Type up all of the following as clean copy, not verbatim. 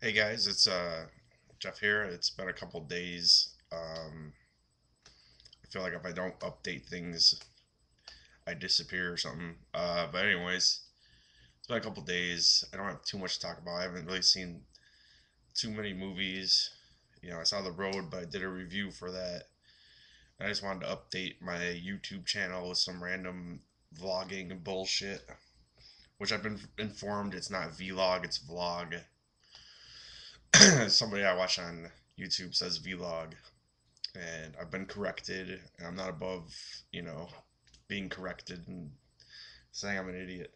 Hey guys, it's Jeff here. It's been a couple days. I feel like if I don't update things, I disappear or something. But anyways, it's been a couple days. I don't have too much to talk about. I haven't really seen too many movies. I saw The Road, but I did a review for that. I just wanted to update my YouTube channel with some random vlogging bullshit, which I've been informed it's not vlog, it's vlog. Somebody I watch on YouTube says vlog, and I've been corrected, and I'm not above, you know, being corrected and saying I'm an idiot.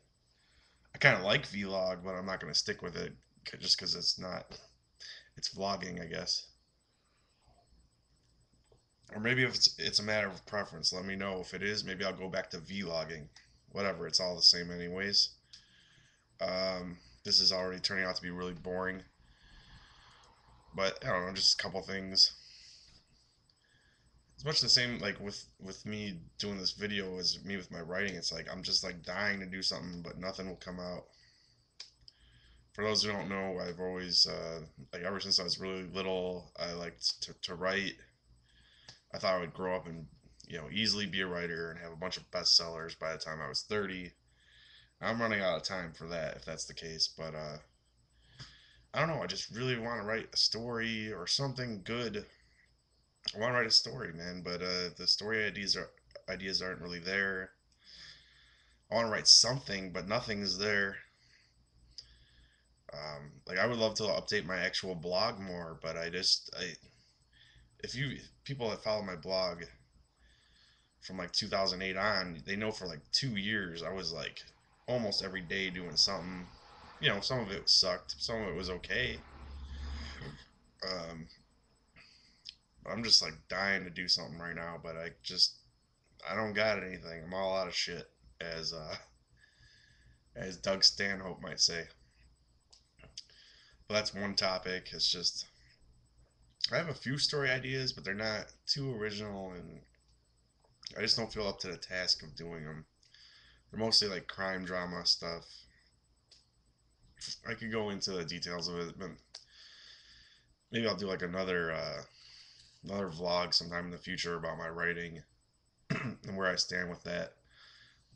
I kind of like vlog, but I'm not going to stick with it just because it's vlogging, I guess. Or maybe if it's a matter of preference, let me know. If it is, maybe I'll go back to vlogging. Whatever, it's all the same anyways. This is already turning out to be really boring, but I don't know, just a couple things. It's much the same like with me doing this video as me with my writing. It's like I'm just like dying to do something, but nothing will come out. For those who don't know, I've always like ever since I was really little, I liked to write. I thought I would grow up and easily be a writer and have a bunch of bestsellers by the time I was 30. I'm running out of time for that if that's the case, but I don't know. I just really want to write a story or something good. I want to write a story, man, but the story ideas aren't really there. I want to write something, but nothing's there. Like I would love to update my actual blog more, but I if you people that follow my blog from like 2008 on, they know for like 2 years I was like almost every day doing something. Some of it sucked, some of it was okay. Um, I'm just like dying to do something right now, but I don't got anything. I'm all out of shit, as as Doug Stanhope might say. But that's one topic. It's just I have a few story ideas, but they're not too original, and I just don't feel up to the task of doing them. They're mostly like crime drama stuff. I could go into the details of it, but maybe I'll do like another vlog sometime in the future about my writing and where I stand with that.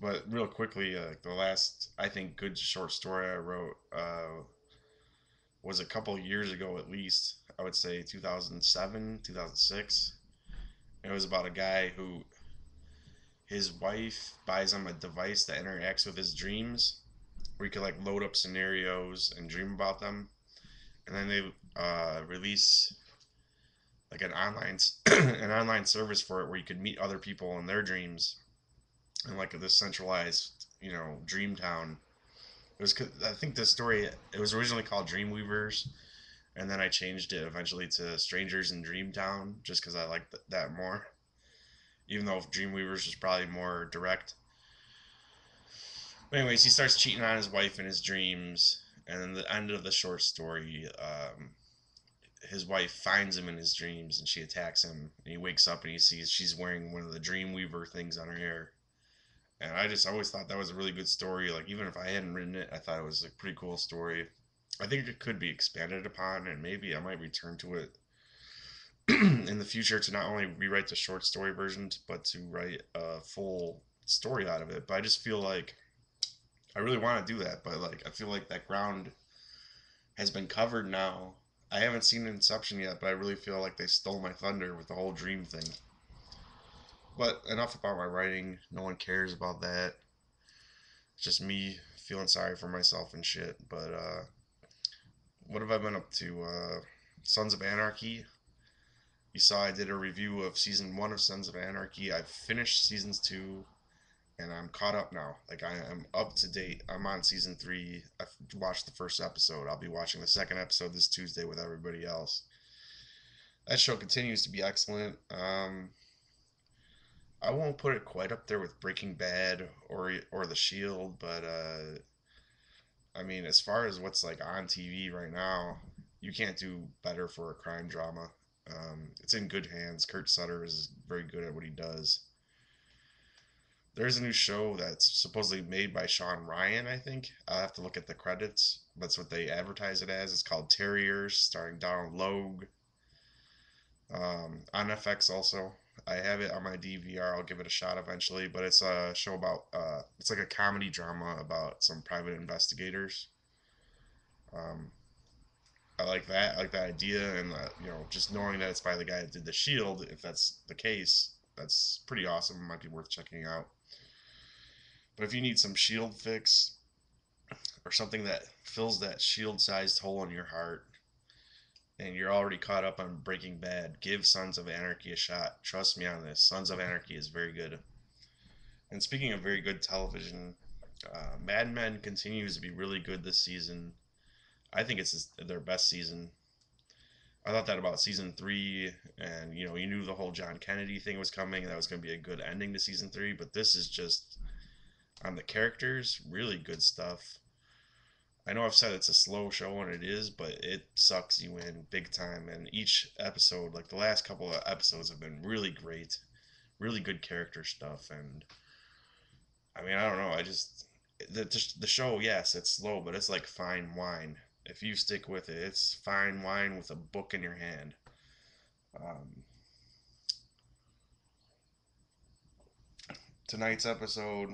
But real quickly, the last I think good short story I wrote was a couple years ago at least. I would say 2007, 2006. It was about a guy who his wife buys him a device that interacts with his dreams, where you could like load up scenarios and dream about them, and then they release like an online an online service for it where you could meet other people in their dreams in like this centralized dream town. It was I think this story it was originally called Dreamweavers, and then I changed it eventually to Strangers in Dreamtown just because I liked that more. Even though Dreamweavers was probably more direct. But anyways, he starts cheating on his wife in his dreams, and then the end of the short story, his wife finds him in his dreams and she attacks him. And he wakes up and he sees she's wearing one of the Dreamweaver things on her hair. And I just always thought that was a really good story. Like even if I hadn't written it, I thought it was a pretty cool story. I think it could be expanded upon, and maybe I might return to it in the future to not only rewrite the short story version, but to write a full story out of it. But I just feel like I really want to do that, but like I feel like that ground has been covered now. I haven't seen Inception yet, but I really feel like they stole my thunder with the whole dream thing. But enough about my writing. No one cares about that. It's just me feeling sorry for myself and shit. But what have I been up to? Sons of Anarchy. You saw I did a review of season one of Sons of Anarchy. I've finished seasons two, and I'm caught up now. Like I am up to date. I'm on season three. I've watched the first episode. I'll be watching the second episode this Tuesday with everybody else. That show continues to be excellent. I won't put it quite up there with Breaking Bad or The Shield, but I mean, as far as what's like on TV right now, you can't do better for a crime drama. It's in good hands. Kurt Sutter is very good at what he does. There's a new show that's supposedly made by Sean Ryan, I think. I'll have to look at the credits. That's what they advertise it as. It's called Terriers, starring Donald Logue. On FX also. I have it on my DVR. I'll give it a shot eventually. But it's a show about, it's like a comedy drama about some private investigators. Um, I like that. I like that idea, and just knowing that it's by the guy that did The Shield. If that's the case, that's pretty awesome. It might be worth checking out. But if you need some Shield fix or something that fills that Shield-sized hole in your heart, and you're already caught up on Breaking Bad, give Sons of Anarchy a shot. Trust me on this. Sons of Anarchy is very good. And speaking of very good television, Mad Men continues to be really good this season. I think it's their best season. I thought that about season 3, and you knew the whole John Kennedy thing was coming. That was going to be a good ending to season 3, but this is just on the characters, really good stuff. I know I've said it's a slow show, and it is, but it sucks you in big time. And each episode, like the last couple of episodes, have been really great, really good character stuff. And I mean, I don't know. I just the show, yes, it's slow, but it's like fine wine. If you stick with it, it's fine wine with a book in your hand. Um, Tonight's episode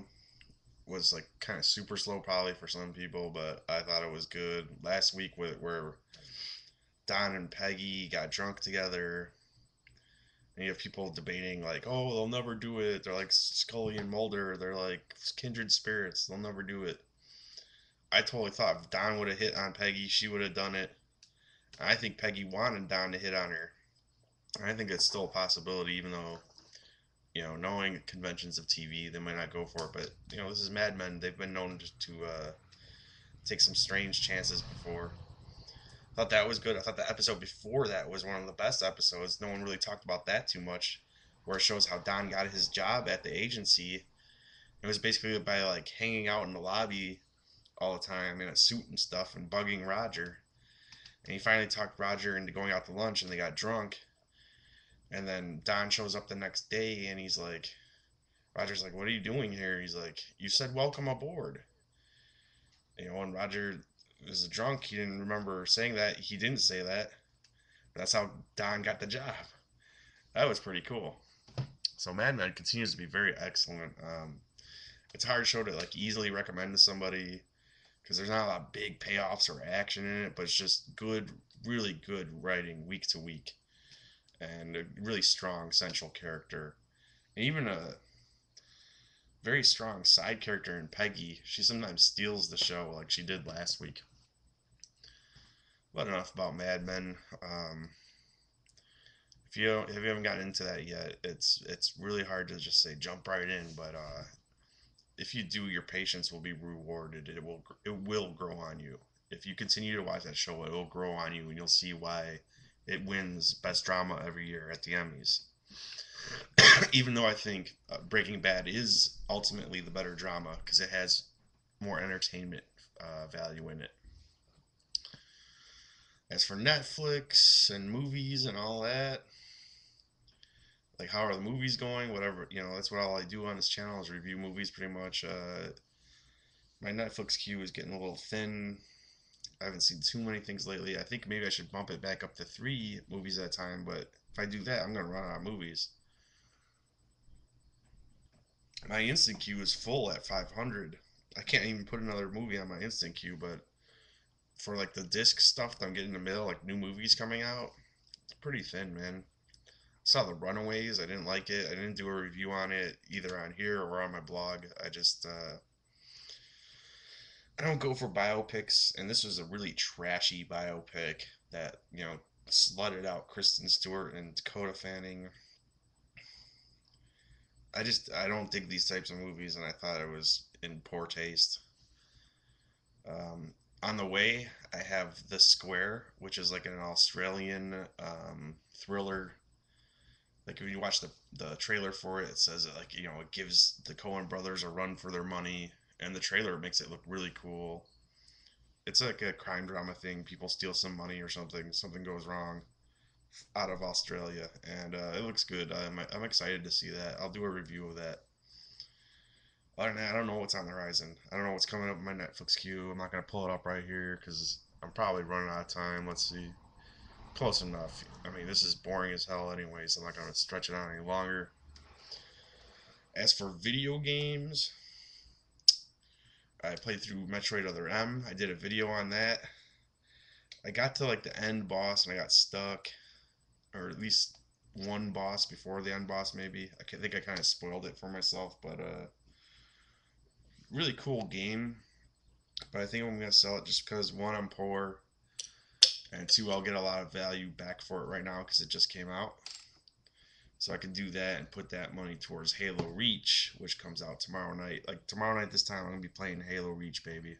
was like kind of super slow probably for some people, but I thought it was good. Last week where Don and Peggy got drunk together, and you have people debating like, oh, they'll never do it. They're like Scully and Mulder. They're like kindred spirits. They'll never do it. I totally thought if Don would have hit on Peggy, she would have done it. I think Peggy wanted Don to hit on her. I think it's still a possibility, even though knowing conventions of TV, they might not go for it. But this is Mad Men. They've been known to take some strange chances before. Thought that was good. I thought the episode before that was one of the best episodes. No one really talked about that too much, where it shows how Don got his job at the agency. It was basically by like hanging out in the lobby all the time in a suit and stuff and bugging Roger. And he finally talked Roger into going out to lunch, and they got drunk. And then Don shows up the next day, and he's like, Roger's like, "What are you doing here?" He's like, "You said welcome aboard." And Roger was a drunk. He didn't remember saying that. He didn't say that. That's how Don got the job. That was pretty cool. So Mad Men continues to be very excellent. It's a hard show to like easily recommend to somebody because there's not a lot of big payoffs or action in it, but it's just good, really good writing week to week, and a really strong central character, and even a very strong side character in Peggy. She sometimes steals the show, like she did last week. But enough about Mad Men. If you haven't gotten into that yet, it's really hard to just say jump right in. But if you do, your patience will be rewarded. It will grow on you. If you continue to watch that show, it will grow on you, and you'll see why it wins best drama every year at the Emmys. Even though I think Breaking Bad is ultimately the better drama because it has more entertainment value in it. As for Netflix and movies and all that, like how are the movies going? Whatever, that's what all I do on this channel is review movies pretty much. My Netflix queue is getting a little thin. I haven't seen too many things lately. I think maybe I should bump it back up to 3 movies at a time, but if I do that, I'm gonna run out of movies. My instant queue is full at 500. I can't even put another movie on my instant queue, but for like the disc stuff that I'm getting in the mail, like new movies coming out, it's pretty thin, man. Saw The Runaways. I didn't like it. I didn't do a review on it either on here or on my blog. I don't go for biopics, and this was a really trashy biopic that slutted out Kristen Stewart and Dakota Fanning. I don't dig these types of movies, and I thought it was in poor taste. On the way, I have The Square, which is like an Australian thriller. Like if you watch the trailer for it, it says it like it gives the Coen brothers a run for their money, and the trailer makes it look really cool. It's like a crime drama thing. People steal some money or something. Something goes wrong out of Australia, and it looks good. I'm excited to see that. I'll do a review of that. Other than that, I don't know what's on the horizon. I don't know what's coming up in my Netflix queue. I'm not gonna pull it up right here because I'm probably running out of time. Let's see. Close enough. I mean, this is boring as hell anyways. I'm not gonna stretch it out any longer. As for video games, I played through Metroid Other M. I did a video on that. I got to like the end boss and I got stuck, or at least one boss before the end boss. Maybe I think I kind of spoiled it for myself, but really cool game. But I think I'm gonna sell it just because one, I'm poor, and two, I'll get a lot of value back for it right now because it just came out. So I can do that and put that money towards Halo Reach, which comes out tomorrow night. Like tomorrow night this time, I'm gonna be playing Halo Reach, baby.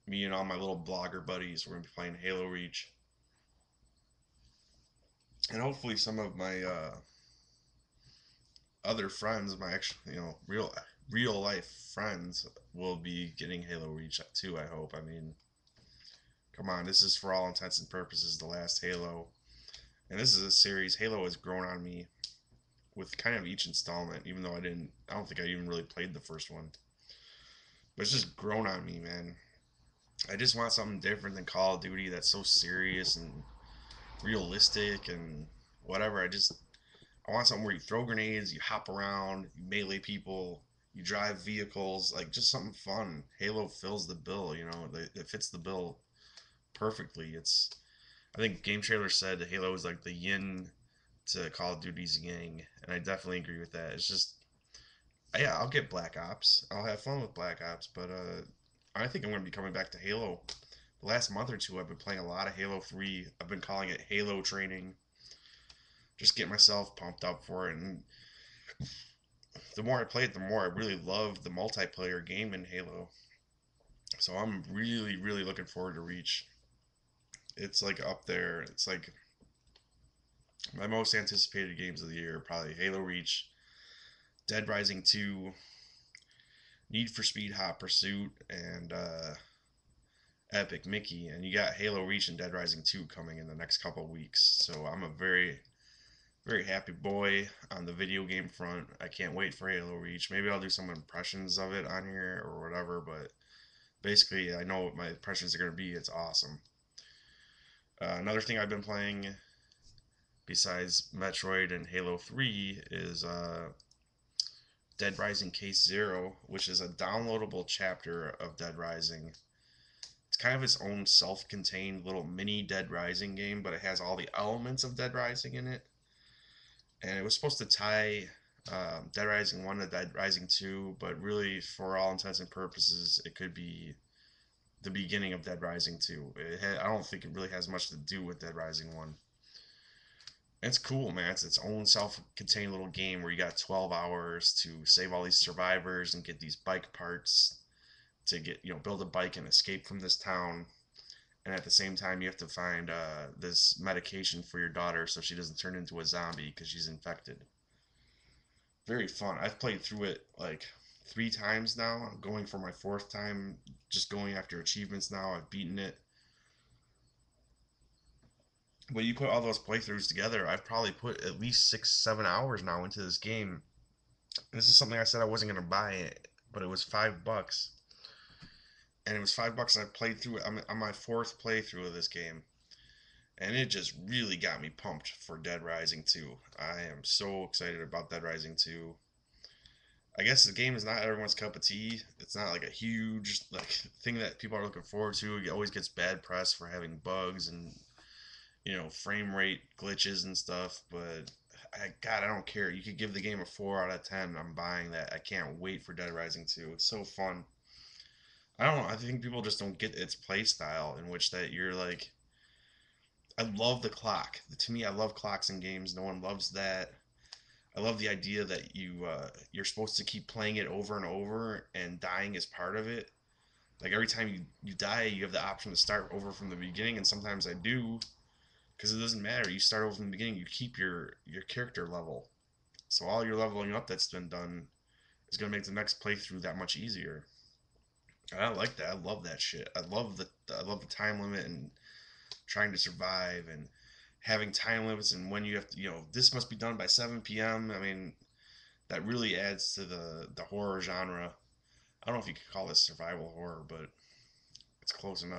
Me and all my little blogger buddies, we're gonna be playing Halo Reach, and hopefully some of my other friends, my actual, real life friends, will be getting Halo Reach too. I hope. I mean, come on, this is for all intents and purposes the last Halo, and this is a series. Halo has grown on me with kind of each installment, even though I don't think I even really played the first one. But it's just grown on me, man. I just want something different than Call of Duty that's so serious and realistic and whatever. I want something where you throw grenades, you hop around, you melee people, you drive vehicles, like just something fun. Halo fills the bill, it fits the bill perfectly. I think Game Trailer said Halo is like the yin to Call of Duty's yang, and I definitely agree with that. It's just, yeah, I'll get Black Ops. I'll have fun with Black Ops, but I think I'm going to be coming back to Halo. The last month or two, I've been playing a lot of Halo 3. I've been calling it Halo training. Just get myself pumped up for it. And the more I play it, the more I really love the multiplayer game in Halo. So I'm really, really looking forward to Reach. It's like up there. It's like my most anticipated games of the year, probably Halo Reach, Dead Rising 2, Need for Speed Hot Pursuit, and Epic Mickey. And you got Halo Reach and Dead Rising 2 coming in the next couple weeks. So I'm a very, very happy boy on the video game front. I can't wait for Halo Reach. Maybe I'll do some impressions of it on here or whatever, but basically, I know what my impressions are going to be. It's awesome. Another thing I've been playing besides Metroid and Halo 3 is Dead Rising Case Zero, which is a downloadable chapter of Dead Rising. It's kind of its own self contained little mini Dead Rising game, but it has all the elements of Dead Rising in it. And it was supposed to tie Dead Rising 1 to Dead Rising 2, but really, for all intents and purposes, it could be the beginning of Dead Rising 2. I don't think it really has much to do with Dead Rising 1. It's cool, man. It's its own self-contained little game where you got 12 hours to save all these survivors and get these bike parts to build a bike and escape from this town. And at the same time, you have to find this medication for your daughter so she doesn't turn into a zombie because she's infected. Very fun. I've played through it like 3 times now. I'm going for my fourth time, just going after achievements now. I've beaten it. But you put all those playthroughs together, I've probably put at least 6, 7 hours now into this game. This is something I said I wasn't gonna buy it, but it was $5, and it was $5, and I played through it. I'm on my fourth playthrough of this game, and it just really got me pumped for Dead Rising 2. I am so excited about Dead Rising 2. I guess the game is not everyone's cup of tea. It's not like a huge thing that people are looking forward to. It always gets bad press for having bugs and frame rate glitches and stuff. But God, I don't care. You could give the game a 4 out of 10. I'm buying that. I can't wait for Dead Rising 2. It's so fun. I don't know. I think people just don't get its play style in which that you're like. I love the clock. To me, I love clocks in games. No one loves that. I love the idea that you're supposed to keep playing it over and over, and dying is part of it. Like every time you die, you have the option to start over from the beginning, and sometimes I do, because it doesn't matter. You start over from the beginning. You keep your character level, so all your leveling up that's been done is gonna make the next playthrough that much easier. And I like that. I love that shit. I love the time limit and trying to survive and having time limits and when you have to. This must be done by 7 p.m. I mean, that really adds to the horror genre. I don't know if you could call this survival horror, but it's close enough.